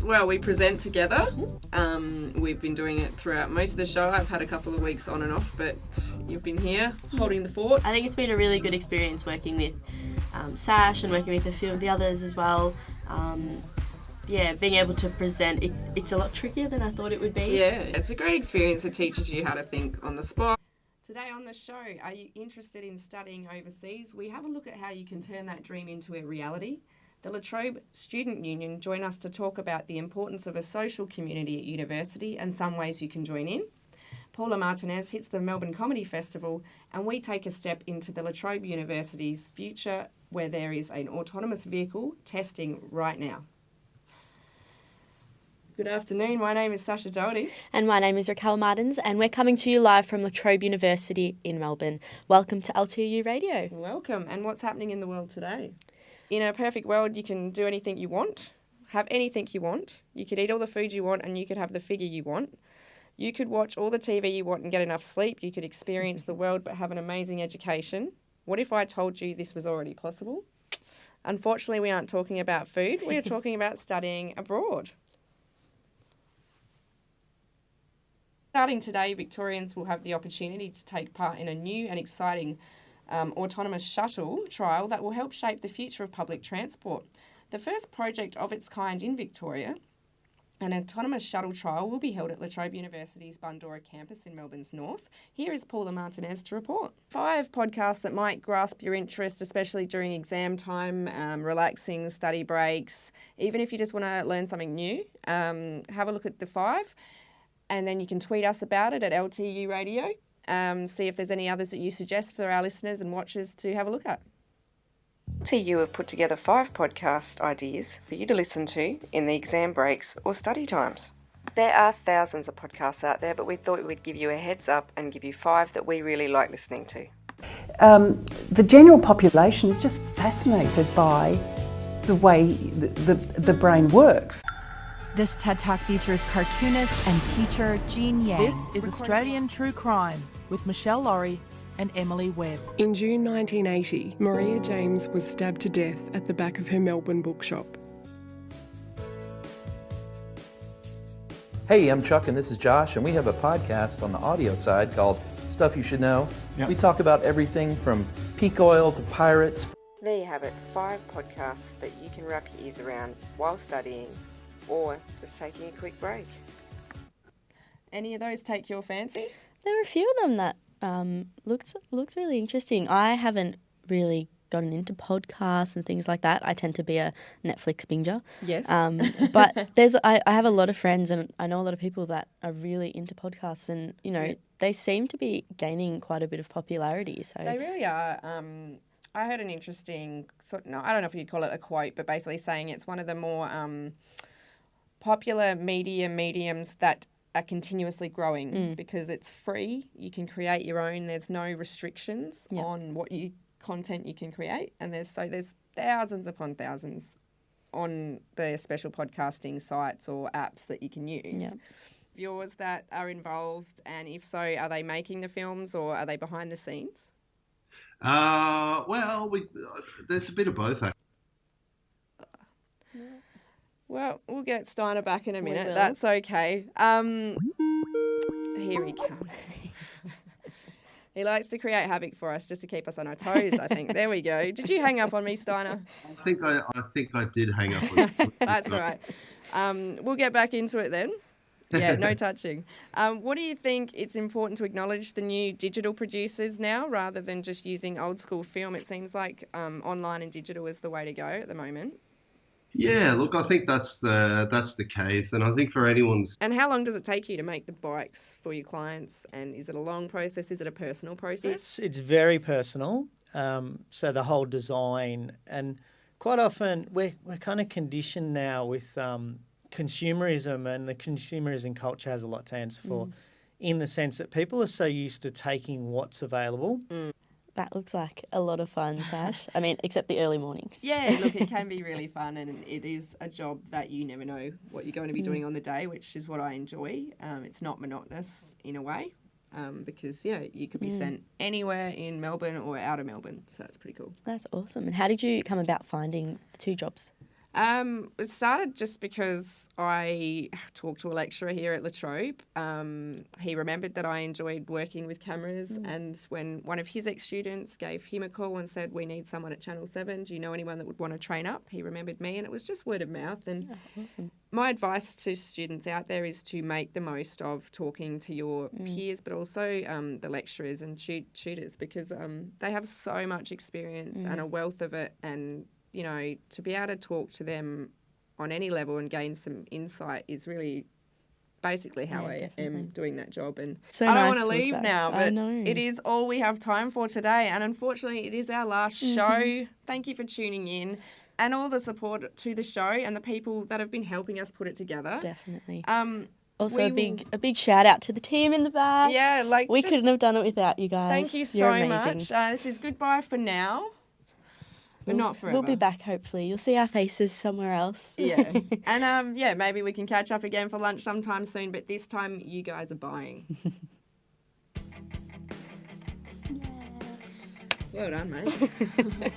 Well, we present together. We've been doing it throughout most of the show. I've had a couple of weeks on and off, but you've been here holding the fort. I think it's been a really good experience working with Sash and working with a few of the others as well. Being able to present, it's a lot trickier than I thought it would be. Yeah, it's a great experience. It teaches you how to think on the spot. Today on the show, are you interested in studying overseas? We have a look at how you can turn that dream into a reality. The La Trobe Student Union join us to talk about the importance of a social community at university and some ways you can join in. Paula Martinez hits the Melbourne Comedy Festival, and we take a step into the La Trobe University's future where there is an autonomous vehicle testing right now. Good afternoon, my name is Sasha Doherty. And my name is Raquel Martins, and we're coming to you live from La Trobe University in Melbourne. Welcome to LTYou Radio. Welcome, and what's happening in the world today? In a perfect world, you can do anything you want, have anything you want. You could eat all the food you want and you could have the figure you want. You could watch all the TV you want and get enough sleep. You could experience the world but have an amazing education. What if I told you this was already possible? Unfortunately, we aren't talking about food. We are talking about studying abroad. Starting today, Victorians will have the opportunity to take part in a new and exciting autonomous shuttle trial that will help shape the future of public transport. The first project of its kind in Victoria, an autonomous shuttle trial, will be held at La Trobe University's Bundoora campus in Melbourne's north. Here is Paula Martinez to report. 5 podcasts that might grasp your interest, especially during exam time, relaxing, study breaks, even if you just want to learn something new. Have a look at the 5, and then you can tweet us about it at LTYou Radio. See if there's any others that you suggest for our listeners and watchers to have a look at. LTYou have put together 5 podcast ideas for you to listen to in the exam breaks or study times. There are thousands of podcasts out there, but we thought we would give you a heads up and give you 5 that we really like listening to. The general population is just fascinated by the way the brain works. This TED Talk features cartoonist and teacher Jean Yang. This is Australian True Crime with Michelle Laurie and Emily Webb. In June 1980, Maria James was stabbed to death at the back of her Melbourne bookshop. Hey, I'm Chuck and this is Josh, and we have a podcast on the audio side called Stuff You Should Know. Yep. We talk about everything from peak oil to pirates. There you have it, 5 podcasts that you can wrap your ears around while studying or just taking a quick break. Any of those take your fancy? There were a few of them that looked really interesting. I haven't really gotten into podcasts and things like that. I tend to be a Netflix binger. Yes. But I have a lot of friends and I know a lot of people that are really into podcasts, and they seem to be gaining quite a bit of popularity. So they really are. I heard an interesting I don't know if you'd call it a quote, but basically saying it's one of the more popular mediums that are continuously growing because it's free. You can create your own. There's no restrictions on what content you can create, and there's thousands upon thousands on the special podcasting sites or apps that you can use. Yep. Viewers that are involved, and if so, are they making the films or are they behind the scenes? There's a bit of both. Well, we'll get Steiner back in a minute. That's okay. Here he comes. He likes to create havoc for us just to keep us on our toes, I think. There we go. Did you hang up on me, Steiner? I think I did hang up on you. That's all right. We'll get back into it then. Yeah, no touching. What do you think it's important to acknowledge the new digital producers now rather than just using old school film? It seems like online and digital is the way to go at the moment. Yeah, look, I think that's the case, and I think for anyone's... And how long does it take you to make the bikes for your clients, and is it a long process? Is it a personal process? It's very personal, so the whole design, and quite often we're kind of conditioned now with consumerism, and the consumerism culture has a lot to answer for in the sense that people are so used to taking what's available. That looks like a lot of fun, Sash. I mean, except the early mornings. Yeah, look, it can be really fun, and it is a job that you never know what you're going to be doing on the day, which is what I enjoy. It's not monotonous in a way because, you could be sent anywhere in Melbourne or out of Melbourne, so that's pretty cool. That's awesome. And how did you come about finding the 2 jobs? It started just because I talked to a lecturer here at La Trobe. He remembered that I enjoyed working with cameras, and when one of his ex-students gave him a call and said, we need someone at Channel 7, do you know anyone that would want to train up? He remembered me, and it was just word of mouth. And Awesome. my advice to students out there is to make the most of talking to your peers, but also the lecturers and tutors, because they have so much experience and a wealth of it, and you know, to be able to talk to them on any level and gain some insight is really basically how I am doing that job. And So I don't nice want to to look leave back. now, I but know. it is all we have time for today. And unfortunately, it is our last show. Thank you for tuning in and all the support to the show and the people that have been helping us put it together. Definitely. Um, Also, we a big shout out to the team in the back. Yeah, like we just couldn't have done it without you guys. Thank you You're so amazing. much. This is goodbye for now, but not forever. We'll be back hopefully. You'll see our faces somewhere else. Yeah. And maybe we can catch up again for lunch sometime soon, but this time you guys are buying. Well done, mate.